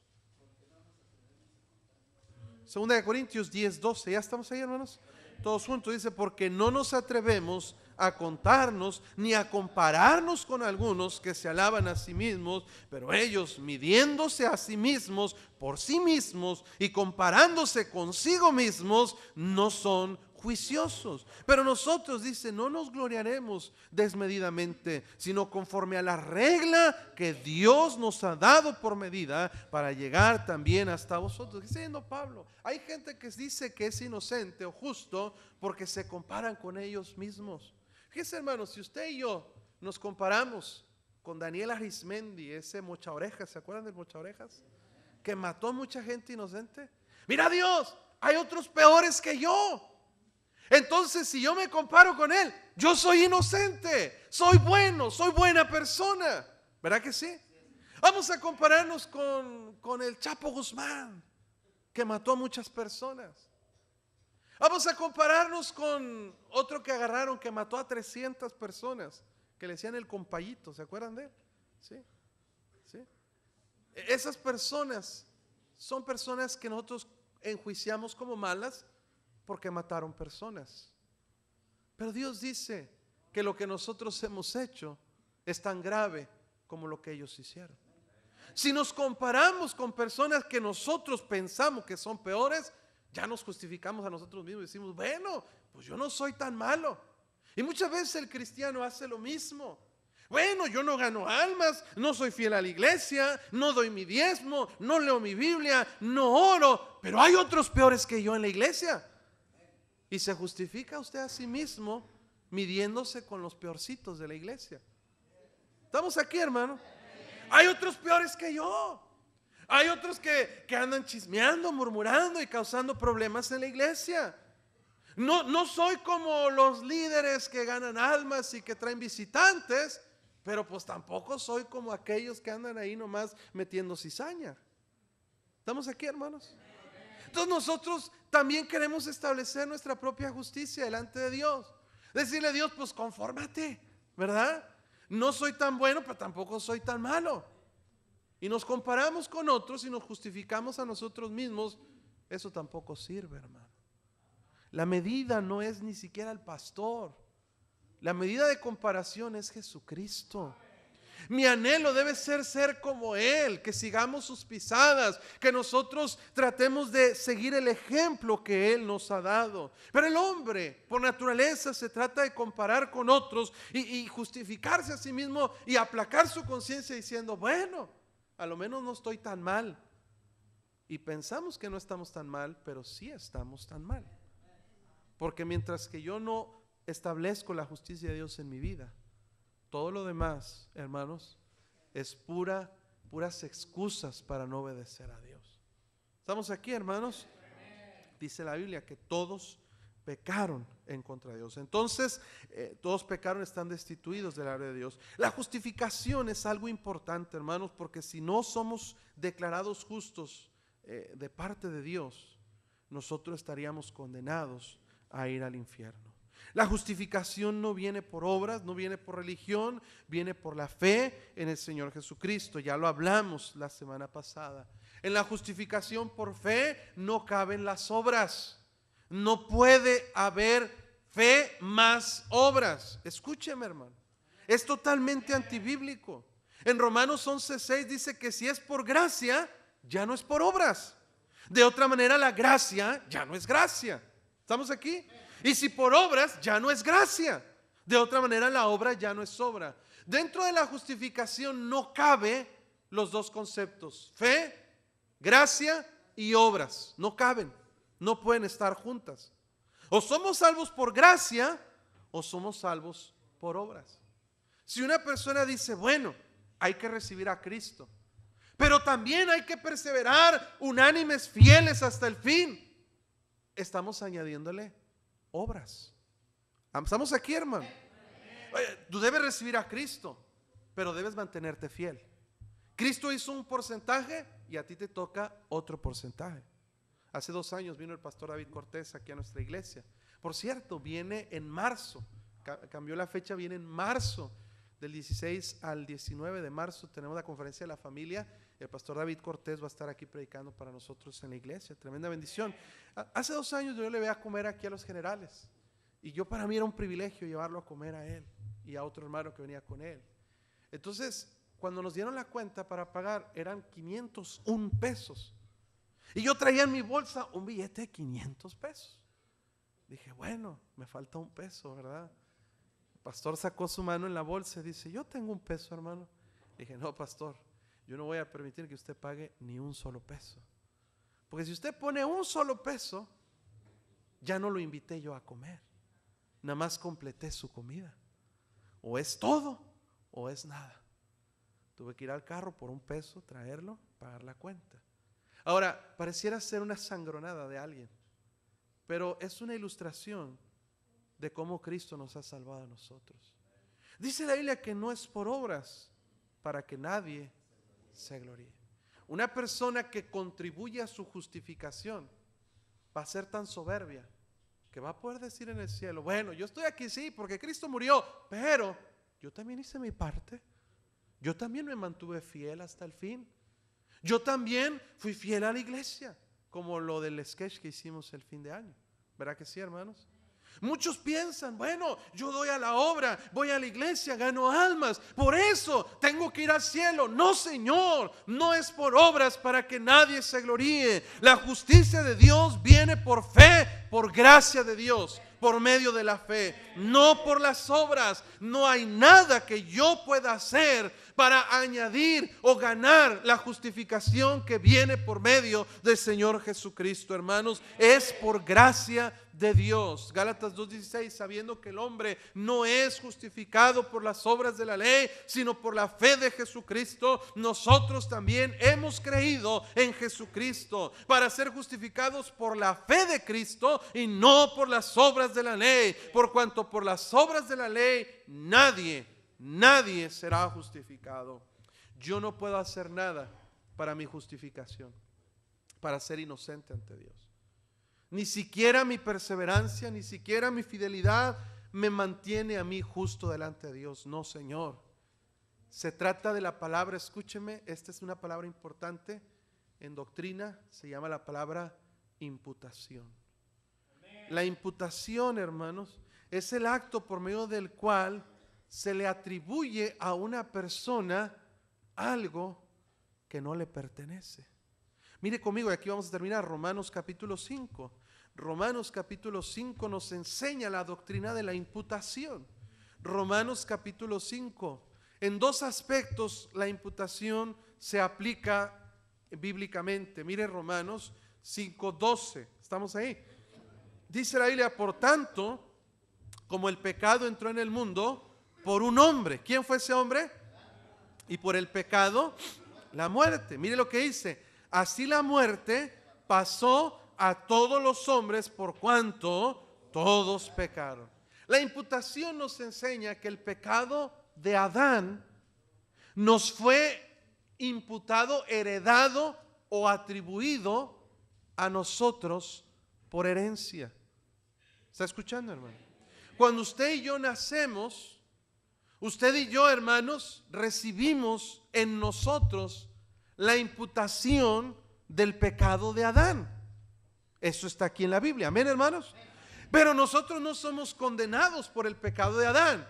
2 de Corintios 10:12, ya estamos ahí, hermanos, todos juntos. Dice, porque no nos atrevemos a contarnos ni a compararnos con algunos que se alaban a sí mismos, pero ellos, midiéndose a sí mismos por sí mismos y comparándose consigo mismos, no son juiciosos. Pero nosotros, dice, no nos gloriaremos desmedidamente, sino conforme a la regla que Dios nos ha dado por medida, para llegar también hasta vosotros. ¿Qué está diciendo Pablo? Hay gente que dice que es inocente o justo porque se comparan con ellos mismos. Fíjense, hermanos, si usted y yo nos comparamos con Daniel Arismendi, ese mocha orejas, ¿se acuerdan del mocha orejas? Que mató a mucha gente inocente. Mira, Dios, hay otros peores que yo. Entonces, si yo me comparo con él, yo soy inocente, soy bueno, soy buena persona. ¿Verdad que sí? Vamos a compararnos con el Chapo Guzmán, que mató a muchas personas. Vamos a compararnos con otro que agarraron, que mató a 300 personas, que le decían el compayito, ¿se acuerdan de él? Sí, sí. Esas personas son personas que nosotros enjuiciamos como malas porque mataron personas. Pero Dios dice que lo que nosotros hemos hecho es tan grave como lo que ellos hicieron. Si nos comparamos con personas que nosotros pensamos que son peores, ya nos justificamos a nosotros mismos y decimos, bueno, pues yo no soy tan malo. Y muchas veces el cristiano hace lo mismo. Bueno, yo no gano almas, no soy fiel a la iglesia, no doy mi diezmo, no leo mi Biblia, no oro, pero hay otros peores que yo en la iglesia. Y se justifica usted a sí mismo midiéndose con los peorcitos de la iglesia. ¿Estamos aquí, hermano? Hay otros peores que yo. Hay otros que andan chismeando, murmurando y causando problemas en la iglesia. No soy como los líderes que ganan almas y que traen visitantes, pero pues tampoco soy como aquellos que andan ahí nomás metiendo cizaña. ¿Estamos aquí, hermanos? Entonces nosotros también queremos establecer nuestra propia justicia delante de Dios. Decirle a Dios, pues confórmate, ¿verdad? No soy tan bueno, pero tampoco soy tan malo. Y nos comparamos con otros y nos justificamos a nosotros mismos. Eso tampoco sirve, hermano. La medida no es ni siquiera el pastor. La medida de comparación es Jesucristo. Mi anhelo debe ser como Él, que sigamos sus pisadas, que nosotros tratemos de seguir el ejemplo que Él nos ha dado. Pero el hombre, por naturaleza, se trata de comparar con otros y justificarse a sí mismo y aplacar su conciencia diciendo, bueno, a lo menos no estoy tan mal. Y pensamos que no estamos tan mal, pero sí estamos tan mal. Porque mientras que yo no establezco la justicia de Dios en mi vida, todo lo demás, hermanos, es puras excusas para no obedecer a Dios. ¿Estamos aquí, hermanos? Dice la Biblia que todos pecaron en contra de Dios. Entonces, todos pecaron, están destituidos de la gloria de Dios. La justificación es algo importante, hermanos, porque si no somos declarados justos de parte de Dios, nosotros estaríamos condenados a ir al infierno. La justificación no viene por obras, no viene por religión, viene por la fe en el Señor Jesucristo. Ya lo hablamos la semana pasada. En la justificación por fe no caben las obras. No puede haber fe más obras. Escúcheme, hermano. Es totalmente antibíblico. En Romanos 11:6 dice que si es por gracia, ya no es por obras. De otra manera, la gracia ya no es gracia. ¿Estamos aquí? Y si por obras, ya no es gracia. De otra manera, la obra ya no es obra. Dentro de la justificación no cabe los dos conceptos: fe, gracia y obras. No caben, no pueden estar juntas. O somos salvos por gracia o somos salvos por obras. Si una persona dice, bueno, hay que recibir a Cristo, pero también hay que perseverar unánimes, fieles hasta el fin, estamos añadiéndole obras. Estamos aquí, hermano. Tú debes recibir a Cristo, pero debes mantenerte fiel. Cristo hizo un porcentaje y a ti te toca otro porcentaje. Hace 2 años vino el pastor David Cortés aquí a nuestra iglesia. Por cierto, viene en marzo. Cambió la fecha, viene en marzo. Del 16 al 19 de marzo tenemos la conferencia de la familia. El pastor David Cortés va a estar aquí predicando para nosotros en la iglesia. Tremenda bendición. Hace 2 años yo le veía a comer aquí a los generales. Y para mí era un privilegio llevarlo a comer a él y a otro hermano que venía con él. Entonces, cuando nos dieron la cuenta para pagar, eran 501 pesos. Y yo traía en mi bolsa un billete de 500 pesos. Dije, bueno, me falta 1 peso, ¿verdad? El pastor sacó su mano en la bolsa y dice, yo tengo 1 peso, hermano. Dije, no, pastor, yo no voy a permitir que usted pague ni 1 solo peso. Porque si usted pone 1 solo peso, ya no lo invité yo a comer. Nada más completé su comida. O es todo o es nada. Tuve que ir al carro por 1 peso, traerlo, pagar la cuenta. Ahora, pareciera ser una sangronada de alguien, pero es una ilustración de cómo Cristo nos ha salvado a nosotros. Dice la Biblia que no es por obras para que nadie se gloríe. Una persona que contribuye a su justificación va a ser tan soberbia que va a poder decir en el cielo: bueno, yo estoy aquí sí porque Cristo murió, pero yo también hice mi parte. Yo también me mantuve fiel hasta el fin. Yo también fui fiel a la iglesia, como lo del sketch que hicimos el fin de año. ¿Verdad que sí, hermanos? Muchos piensan: bueno, yo doy a la obra, voy a la iglesia, gano almas, por eso tengo que ir al cielo. No, Señor, no es por obras para que nadie se gloríe. La justicia de Dios viene por fe, por gracia de Dios, por medio de la fe, no por las obras. No hay nada que yo pueda hacer para añadir o ganar la justificación que viene por medio del Señor Jesucristo, hermanos. Es por gracia de Dios. Gálatas 2:16, sabiendo que el hombre no es justificado por las obras de la ley, sino por la fe de Jesucristo. Nosotros también hemos creído en Jesucristo para ser justificados por la fe de Cristo y no por las obras de la ley, por cuanto por las obras de la ley nadie será justificado. Yo no puedo hacer nada para mi justificación, para ser inocente ante Dios. Ni siquiera mi perseverancia, ni siquiera mi fidelidad me mantiene a mí justo delante de Dios. No, Señor. Se trata de la palabra, escúcheme, esta es una palabra importante en doctrina, se llama la palabra imputación. La imputación, hermanos, es el acto por medio del cual se le atribuye a una persona algo que no le pertenece. Mire conmigo, y aquí vamos a terminar, Romanos capítulo 5. Romanos capítulo 5 nos enseña la doctrina de la imputación. Romanos capítulo 5. En dos aspectos la imputación se aplica bíblicamente. Mire Romanos 5:12. ¿Estamos ahí? Dice la Biblia: por tanto, como el pecado entró en el mundo por un hombre. ¿Quién fue ese hombre? Y por el pecado, la muerte. Mire lo que dice: así la muerte pasó a todos los hombres por cuanto todos pecaron. La imputación nos enseña que el pecado de Adán nos fue imputado, heredado o atribuido a nosotros por herencia. ¿Está escuchando, hermano? Cuando usted y yo nacemos, usted y yo, hermanos, recibimos en nosotros la imputación del pecado de Adán. Eso está aquí en la Biblia, amén, hermanos. Pero nosotros no somos condenados por el pecado de Adán,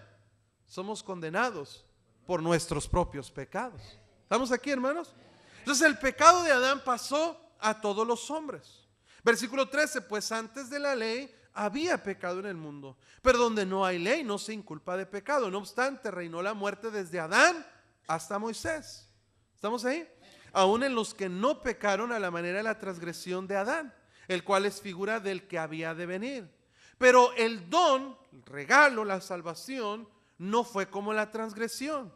somos condenados por nuestros propios pecados. ¿Estamos aquí, hermanos? Entonces el pecado de Adán pasó a todos los hombres. Versículo 13, pues antes de la ley había pecado en el mundo, pero donde no hay ley no se inculpa de pecado. No obstante, reinó la muerte desde Adán hasta Moisés. ¿Estamos ahí? Aún en los que no pecaron a la manera de la transgresión de Adán, el cual es figura del que había de venir. Pero el don, el regalo, la salvación, no fue como la transgresión.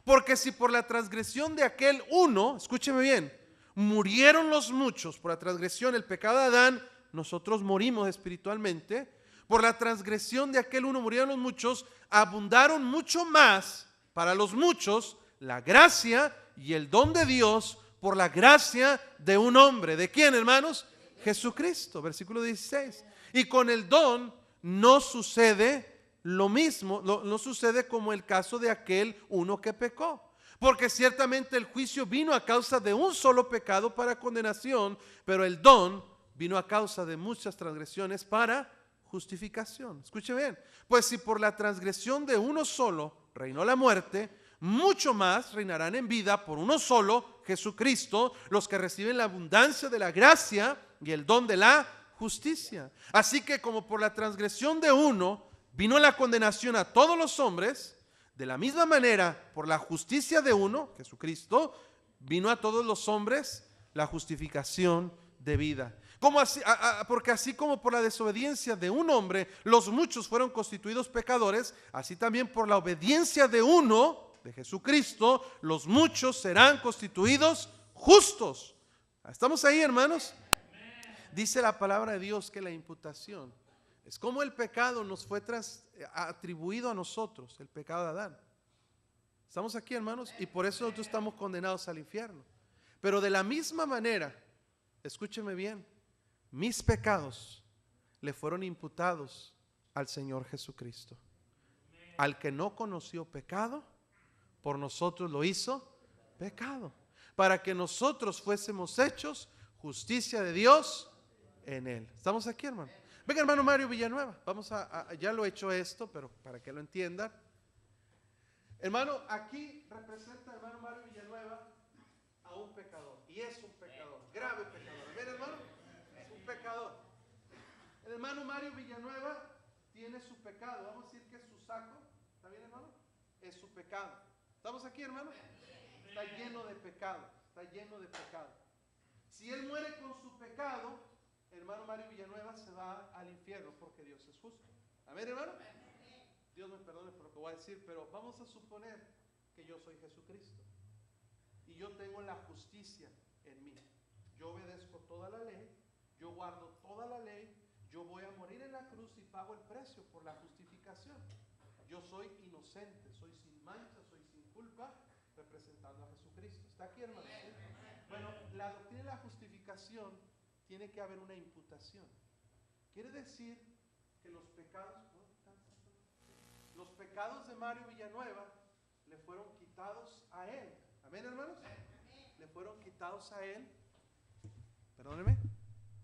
Porque si por la transgresión de aquel uno, escúcheme bien, murieron los muchos por la transgresión, el pecado de Adán, nosotros morimos espiritualmente. Por la transgresión de aquel uno murieron los muchos, abundaron mucho más para los muchos la gracia y el don de Dios por la gracia de un hombre. ¿De quién, hermanos? Jesucristo, versículo 16. Y con el don no sucede lo mismo, no sucede como el caso de aquel uno que pecó. Porque ciertamente el juicio vino a causa de un solo pecado para condenación, pero el don vino a causa de muchas transgresiones para justificación. Escuche bien, pues si por la transgresión de uno solo reinó la muerte, mucho más reinarán en vida por uno solo, Jesucristo, los que reciben la abundancia de la gracia y el don de la justicia. Así que como por la transgresión de uno vino la condenación a todos los hombres, de la misma manera por la justicia de uno, Jesucristo, vino a todos los hombres la justificación de vida. Porque así como por la desobediencia de un hombre los muchos fueron constituidos pecadores, así también por la obediencia de uno, de Jesucristo, los muchos serán constituidos justos. ¿Estamos ahí, hermanos? Dice la palabra de Dios que la imputación es como el pecado nos fue atribuido a nosotros, el pecado de Adán. Estamos aquí, hermanos, y por eso nosotros estamos condenados al infierno. Pero de la misma manera, escúcheme bien, mis pecados le fueron imputados al Señor Jesucristo. Al que no conoció pecado, por nosotros lo hizo pecado, para que nosotros fuésemos hechos justicia de Dios en Él. ¿Estamos aquí, hermano? Venga, hermano Mario Villanueva, vamos ya lo he hecho esto, pero para que lo entiendan. Hermano, aquí representa, hermano Mario Villanueva, a un pecador, y es un pecador, grave pecador. ¿Ven, hermano? Es un pecador. El hermano Mario Villanueva tiene su pecado, vamos a decir que es su saco, ¿está bien, hermano? Es su pecado. ¿Estamos aquí, hermano? Está lleno de pecado, está lleno de pecado. Si él muere con su pecado, hermano Mario Villanueva se va al infierno porque Dios es justo. Amén, hermano. Dios me perdone por lo que voy a decir, pero vamos a suponer que yo soy Jesucristo y yo tengo la justicia en mí. Yo obedezco toda la ley, yo guardo toda la ley, yo voy a morir en la cruz y pago el precio por la justificación. Yo soy inocente, soy sin mancha, soy sin culpa, representando a Jesucristo. ¿Está aquí, hermano? ¿Sí? Bueno, la doctrina de la justificación tiene que haber una imputación. Quiere decir que los pecados de Mario Villanueva le fueron quitados a él. ¿Amén, hermanos? Le fueron quitados a él, perdónenme,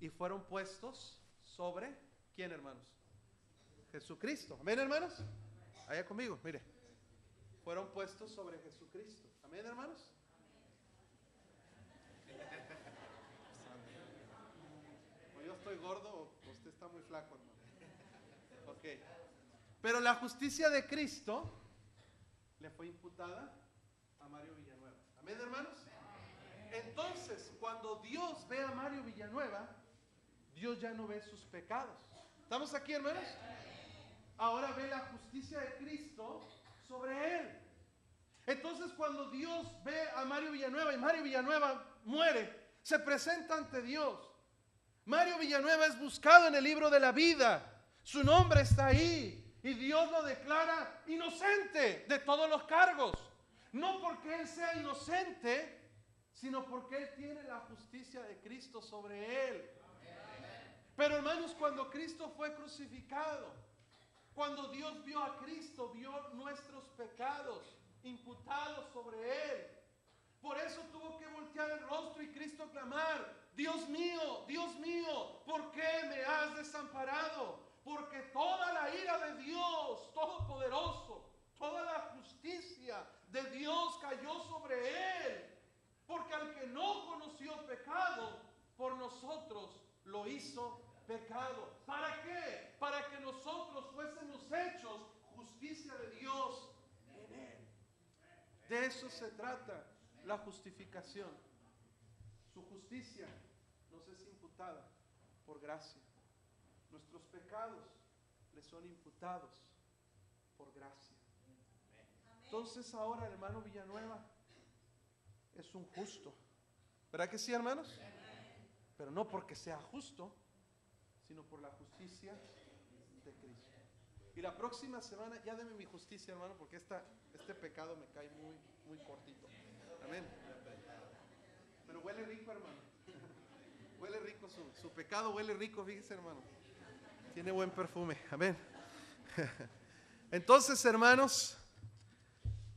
y fueron puestos sobre, ¿quién, hermanos? Jesucristo. ¿Amén, hermanos? Allá conmigo, mire. Fueron puestos sobre Jesucristo. ¿Amén, hermanos? O yo estoy gordo o usted está muy flaco, hermano. Ok. Pero la justicia de Cristo le fue imputada a Mario Villanueva. ¿Amén, hermanos? Entonces, cuando Dios ve a Mario Villanueva, Dios ya no ve sus pecados. ¿Estamos aquí, hermanos? Ahora ve la justicia de Cristo sobre él. Entonces, cuando Dios ve a Mario Villanueva y Mario Villanueva muere, se presenta ante Dios. Mario Villanueva es buscado en el libro de la vida. Su nombre está ahí. Y Dios lo declara inocente de todos los cargos. No porque él sea inocente, sino porque él tiene la justicia de Cristo sobre él. Pero, hermanos, cuando Cristo fue crucificado, cuando Dios vio a Cristo, vio nuestros pecados imputados sobre él. Por eso tuvo que voltear el rostro y Cristo clamar: Dios mío, ¿por qué me has desamparado? Porque toda la ira de Dios Todopoderoso, toda la justicia de Dios cayó sobre él. Porque al que no conoció pecado, por nosotros lo hizo pecado. ¿Para qué? Para que nosotros fuésemos hechos justicia de Dios en él. De eso se trata la justificación. Su justicia nos es imputada por gracia. Nuestros pecados le son imputados por gracia. Entonces ahora el hermano Villanueva es un justo. ¿Verdad que sí, hermanos? Pero no porque sea justo, sino por la justicia de Cristo. Y la próxima semana, ya deme mi justicia, hermano, porque este pecado me cae muy cortito. Amén. Pero huele rico, hermano. Huele rico, su pecado huele rico, fíjese, hermano. Tiene buen perfume. Amén. Entonces, hermanos,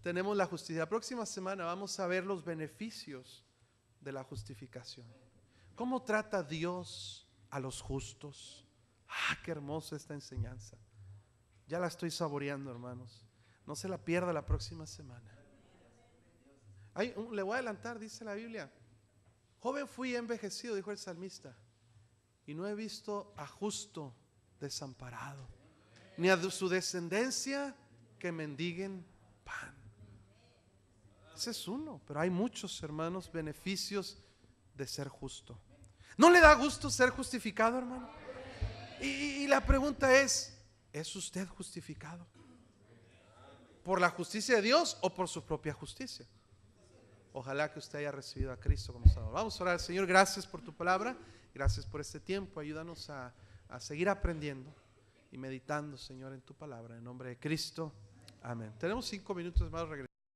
tenemos la justicia. La próxima semana vamos a ver los beneficios de la justificación. ¿Cómo trata Dios a los justos? Qué hermosa esta enseñanza. Ya la estoy saboreando, hermanos. No se la pierda la próxima semana. Le voy a adelantar, dice la Biblia: joven fui envejecido, dijo el salmista, y no he visto a justo desamparado, ni a su descendencia que mendiguen pan. Ese es uno, pero hay muchos, hermanos, beneficios de ser justo. ¿No le da gusto ser justificado, hermano? Y la pregunta ¿es usted justificado por la justicia de Dios o por su propia justicia? Ojalá que usted haya recibido a Cristo como Salvador. Vamos a orar. Señor, gracias por tu palabra, gracias por este tiempo. Ayúdanos a seguir aprendiendo y meditando, Señor, en tu palabra. En nombre de Cristo, amén. Tenemos 5 minutos más.